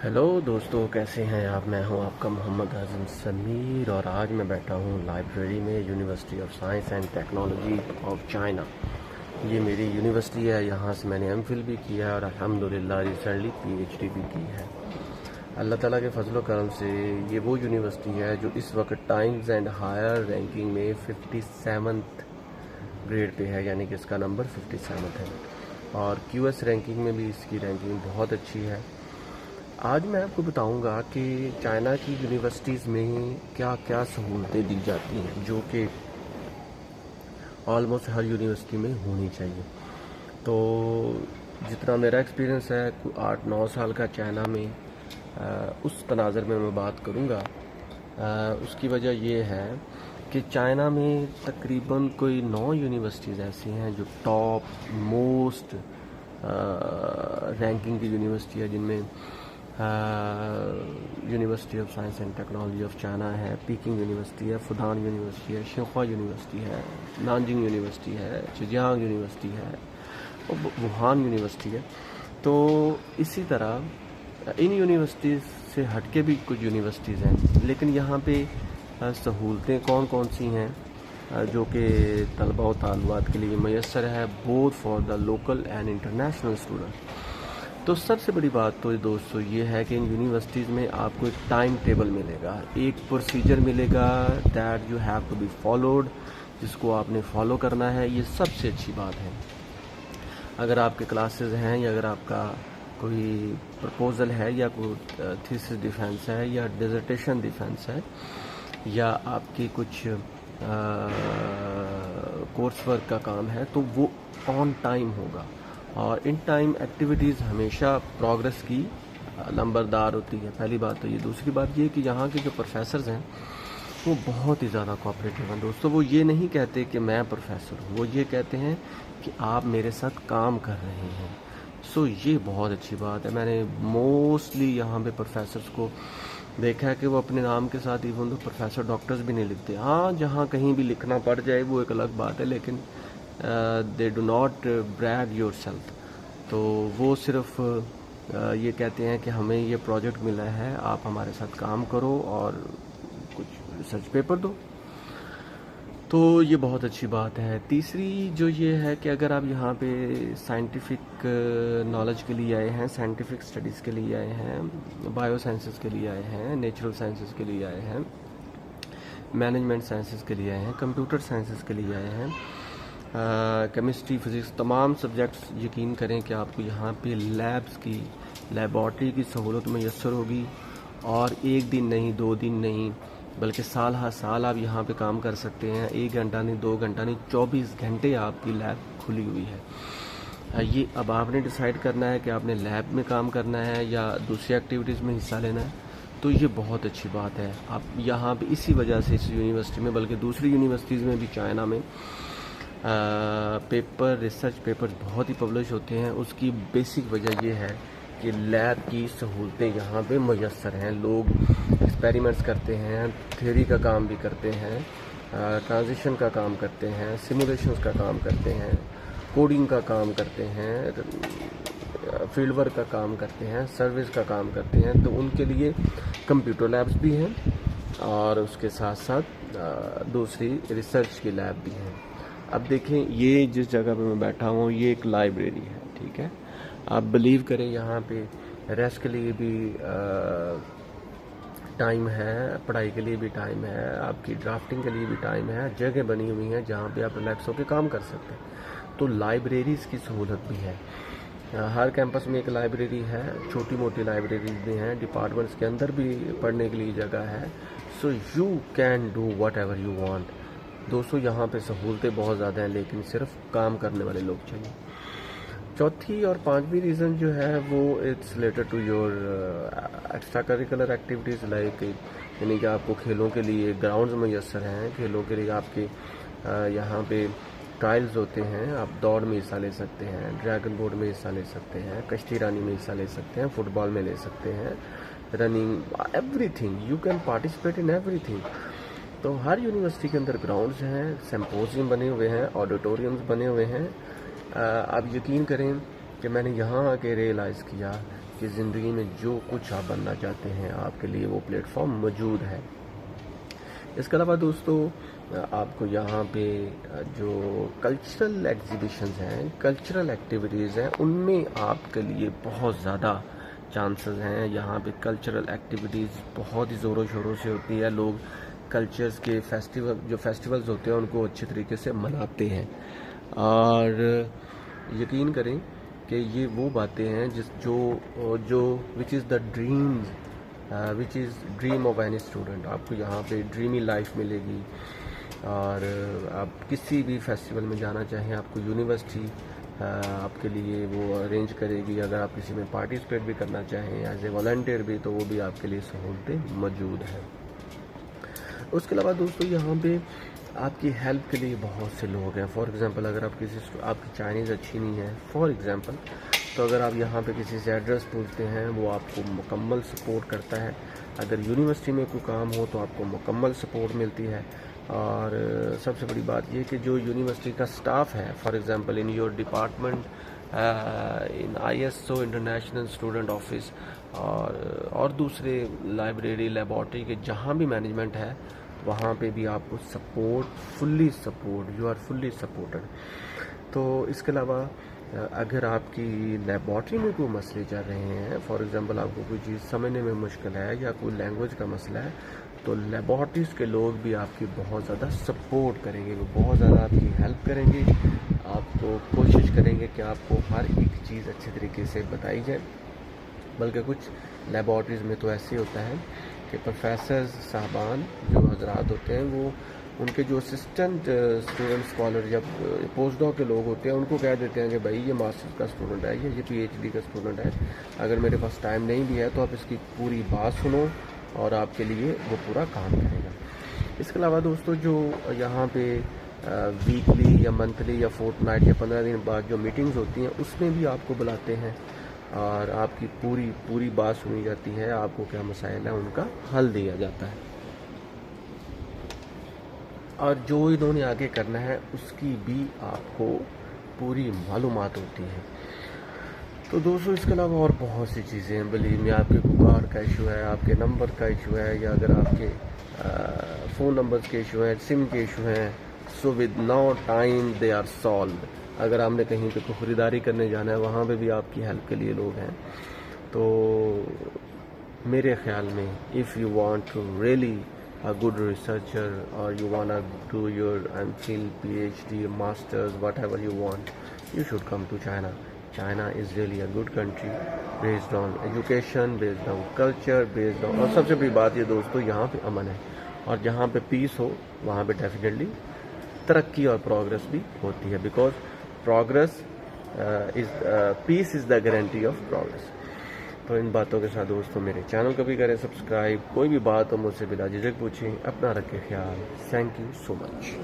Hello दोस्तों, कैसे हैं आप। मैं हूं आपका मोहम्मद आज़म समीर और आज मैं बैठा हूं लाइब्रेरी में university of science and technology of China. ये मेरी यूनिवर्सिटी है, यहाँ से मैंने एमफिल भी किया है और अल्हम्दुलिल्लाह रिसेंटली पीएचडी भी की है। अल्लाह ताला के फजल करम से ये वो यूनिवर्सिटी है जो इस वक्त टाइम्स एंड हायर रैंकिंग में 57th ग्रेड पे है, यानी कि इसका नंबर 57 है और क्यूएस रैंकिंग में भी इसकी रैंकिंग बहुत अच्छी है। आज मैं आपको बताऊंगा कि चाइना की यूनिवर्सिटीज़ में क्या क्या सहूलतें दी जाती हैं जो कि ऑलमोस्ट हर यूनिवर्सिटी में होनी चाहिए। तो जितना मेरा एक्सपीरियंस है 8-9 साल का चाइना में, उस तनाज़र में मैं बात करूंगा। उसकी वजह ये है कि चाइना में तकरीबन कोई 9 यूनिवर्सिटीज़ ऐसी हैं जो टॉप मोस्ट रैंकिंग की यूनिवर्सिटी है, जिनमें university of science and technology of China है, पीकिंग यूनिवर्सिटी है, फुदान यूनिवर्सिटी है, शिंहुआ यूनिवर्सिटी है, नानजिंग यूनिवर्सिटी है, शिजियांग यूनिवर्सिटी है और वुहान यूनिवर्सिटी है। तो इसी तरह इन यूनिवर्सिटीज़ से हटके भी कुछ यूनिवर्सिटीज़ हैं, लेकिन यहाँ पे सहूलतें कौन कौन सी हैं जो कि तलबा और तालिबात के लिए मैसर है, both for the local and international student. तो सबसे बड़ी बात तो दोस्तों ये है कि इन यूनिवर्सिटीज़ में आपको एक टाइम टेबल मिलेगा, एक प्रोसीजर मिलेगा that you have to be followed, जिसको आपने फॉलो करना है। ये सबसे अच्छी बात है। अगर आपके क्लासेस हैं या अगर आपका कोई प्रपोजल है या कोई थीसिस डिफेंस है या डिसर्टेशन डिफेंस है या आपकी कुछ कोर्स वर्क का काम है, तो वो ऑन टाइम होगा और इन टाइम एक्टिविटीज़ हमेशा प्रोग्रेस की नंबरदार होती है। पहली बात तो ये। दूसरी बात ये कि यहाँ के जो प्रोफेसर्स हैं वो बहुत ही ज़्यादा कोऑपरेटिव हैं दोस्तों। वो ये नहीं कहते कि मैं प्रोफेसर हूँ, वो ये कहते हैं कि आप मेरे साथ काम कर रहे हैं। सो ये बहुत अच्छी बात है। मैंने मोस्टली यहाँ पे प्रोफेसर्स को देखा है कि वो अपने नाम के साथ इवन तो प्रोफेसर डॉक्टर्स भी नहीं लिखते। हाँ, जहाँ कहीं भी लिखना पड़ जाए वो एक अलग बात है, लेकिन they do not brag yourself. तो वो सिर्फ ये कहते हैं कि हमें ये प्रोजेक्ट मिला है, आप हमारे साथ काम करो और कुछ रिसर्च पेपर दो। तो ये बहुत अच्छी बात है। तीसरी जो ये है कि अगर आप यहाँ पे साइंटिफिक नॉलेज के लिए आए हैं, साइंटिफिक स्टडीज़ के लिए आए हैं, बायो साइंसेस के लिए आए हैं, नेचुरल साइंसेस के लिए आए हैं, मैनेजमेंट साइंसेस के लिए आए हैं, कंप्यूटर साइंसेस के लिए आए हैं, केमिस्ट्री, फिज़िक्स, तमाम सब्जेक्ट्स, यकीन करें कि आपको यहाँ पे लैब्स की, लेबॉर्ट्री की सहूलत मैसर होगी। और एक दिन नहीं, 2 दिन नहीं, बल्कि साल हर साल आप यहाँ पे काम कर सकते हैं। 1 घंटा नहीं, 2 घंटा नहीं, 24 घंटे आपकी लैब खुली हुई है। ये अब आपने डिसाइड करना है कि आपने लैब में काम करना है या दूसरी एक्टिविटीज़ में हिस्सा लेना है। तो ये बहुत अच्छी बात है। आप यहाँ पे इसी वजह से इस यूनिवर्सिटी में, बल्कि दूसरी यूनिवर्सिटीज़ में भी चाइना में पेपर, रिसर्च पेपर्स बहुत ही पब्लिश होते हैं। उसकी बेसिक वजह यह है कि लैब की सहूलतें यहाँ पे मैसर हैं। लोग एक्सपेरिमेंट्स करते हैं, थ्योरी का काम भी करते हैं, ट्रांजिशन का काम करते हैं, सिमुलेशंस का काम करते हैं, कोडिंग का काम करते हैं, फील्ड वर्क का काम करते हैं, सर्विस का काम करते हैं। तो उनके लिए कंप्यूटर लैब्स भी हैं और उसके साथ साथ दूसरी रिसर्च की लैब भी हैं। अब देखें, ये जिस जगह पे मैं बैठा हूँ ये एक लाइब्रेरी है, ठीक है। आप बिलीव करें, यहाँ पे रेस्ट के लिए भी टाइम है, पढ़ाई के लिए भी टाइम है, आपकी ड्राफ्टिंग के लिए भी टाइम है। जगह बनी हुई हैं जहाँ पे आप रिलैक्स होकर काम कर सकते हैं। तो लाइब्रेरीज़ की सहूलत भी है। हर कैंपस में एक लाइब्रेरी है, छोटी मोटी लाइब्रेरीज भी हैं, डिपार्टमेंट्स के अंदर भी पढ़ने के लिए जगह है। So you can do what ever you want. दोस्तों, यहाँ पे सहूलतें बहुत ज़्यादा हैं, लेकिन सिर्फ काम करने वाले लोग चाहिए। चौथी और पांचवी रीज़न जो है वो it's related to your extra curricular activities, like यानी कि आपको खेलों के लिए ग्राउंड्स मैसर हैं। खेलों के लिए आपके यहाँ पे ट्रायल्स होते हैं, आप दौड़ में हिस्सा ले सकते हैं, ड्रैगन बोर्ड में हिस्सा ले सकते हैं, कश्ती रानी में हिस्सा ले सकते हैं, फुटबॉल में ले सकते हैं, running, everything you can participate in everything. तो हर यूनिवर्सिटी के अंदर ग्राउंड्स हैं, सिम्पोजियम बने हुए हैं, ऑडिटोरियम्स बने हुए हैं। आप यकीन करें कि मैंने यहाँ आके रियलाइज़ किया कि کی زندگی میں جو کچھ آپ بننا چاہتے ہیں آپ کے لیے وہ پلیٹ فارم موجود ہے۔ اس کے علاوہ دوستو آپ کو یہاں پہ جو کلچرل ایگزیبیشنز ہیں، کلچرل ایکٹیویٹیز ہیں، ان میں آپ کے لیے بہت زیادہ چانسز ہیں۔ یہاں پہ کلچرل ایکٹیویٹیز بہت ہی زوروں شوروں سے ہوتی ہے، لوگ کلچرز کے فیسٹیولز ہوتے ہیں ان کو اچھے طریقے سے مناتے ہیں، اور یقین کریں کہ یہ وہ باتیں ہیں جو which is the dream of any student. آپ کو یہاں پہ ڈریمی لائف ملے گی، اور آپ کسی بھی فیسٹیول میں جانا چاہیں آپ کو یونیورسٹی آپ کے لیے وہ ارینج کرے گی۔ اگر آپ کسی میں پارٹیسپیٹ بھی کرنا چاہیں ایز اے والنٹیئر بھی، تو وہ بھی آپ کے لیے سہولتیں موجود ہیں۔ اس کے علاوہ دوستو یہاں پہ آپ کی ہیلپ کے لیے بہت سے لوگ ہیں۔ فار ایگزامپل اگر آپ کی چائنیز اچھی نہیں ہے فار ایگزامپل، تو اگر آپ یہاں پہ کسی سے ایڈریس پوچھتے ہیں وہ آپ کو مکمل سپورٹ کرتا ہے۔ اگر یونیورسٹی میں کوئی کام ہو تو آپ کو مکمل سپورٹ ملتی ہے، اور سب سے بڑی بات یہ کہ جو یونیورسٹی کا سٹاف ہے، for example in your department, in ISO international student office, اور دوسرے لائبریری لیبارٹری کے جہاں بھی مینجمنٹ ہے، وہاں پہ بھی آپ کو fully support, you are fully supported. تو اس کے علاوہ اگر آپ کی لیبارٹری میں کوئی مسئلے چل رہے ہیں، فار ایگزامپل آپ کو کوئی چیز سمجھنے میں مشکل ہے یا کوئی لینگویج کا مسئلہ ہے، تو لیبارٹریز کے لوگ بھی آپ کی بہت زیادہ سپورٹ کریں گے، وہ بہت زیادہ آپ کی ہیلپ کریں گے، آپ کو کوشش کریں گے کہ آپ کو ہر ایک چیز اچھے طریقے سے بتائی جائے۔ بلکہ کچھ لیبارٹریز میں تو ایسے ہوتا ہے کہ پروفیسرز صاحبان جو حضرات ہوتے ہیں، وہ ان کے جو اسسٹنٹ اسٹوڈنٹ اسکالر یا پوسٹ ڈاک کے لوگ ہوتے ہیں ان کو کہہ دیتے ہیں کہ بھائی یہ ماسٹر کا اسٹوڈنٹ ہے یا یہ PhD کا اسٹوڈنٹ ہے، اگر میرے پاس ٹائم نہیں بھی ہے تو آپ اس کی پوری بات سنو اور آپ کے لیے وہ پورا کام کرے گا۔ اس کے علاوہ دوستو جو یہاں پہ ویکلی یا منتھلی یا فورتھ نائٹ یا 15 دن بعد جو میٹنگز ہوتی ہیں اس میں بھی آپ کو بلاتے ہیں، اور آپ کی پوری بات سنی جاتی ہے، آپ کو کیا مسائل ہیں ان کا حل دیا جاتا ہے، اور جو انہوں نے آگے کرنا ہے اس کی بھی آپ کو پوری معلومات ہوتی ہے۔ تو دوستو اس کے علاوہ اور بہت سی چیزیں ہیں، بلیو میں آپ کے کارڈ کا ایشو ہے، آپ کے نمبر کا ایشو ہے، یا اگر آپ کے فون نمبرز کے ایشو ہیں، سم کے ایشو ہیں، so with no time they are solved. اگر آپ نے کہیں پہ کوئی خریداری کرنے جانا ہے وہاں پہ بھی آپ کی ہیلپ کے لیے لوگ ہیں۔ تو میرے خیال میں if you want to really a good researcher, or you want to do your MPhil, PhD, masters, whatever you want, you should come to China. China is really a good country based on education, based on culture, based on، اور سب سے بڑی بات یہ دوستو یہاں پہ امن ہے، اور جہاں پہ پیس ہو وہاں پہ ڈیفینیٹلی ترقی اور پروگرس بھی ہوتی ہے، because progress peace is the guarantee of progress. تو ان باتوں کے ساتھ دوستوں میرے چینل کو بھی کریں سبسکرائب، کوئی بھی بات ہو مجھ سے بلا جھجک پوچھیں، اپنا رکھیں خیال۔ Thank you so much.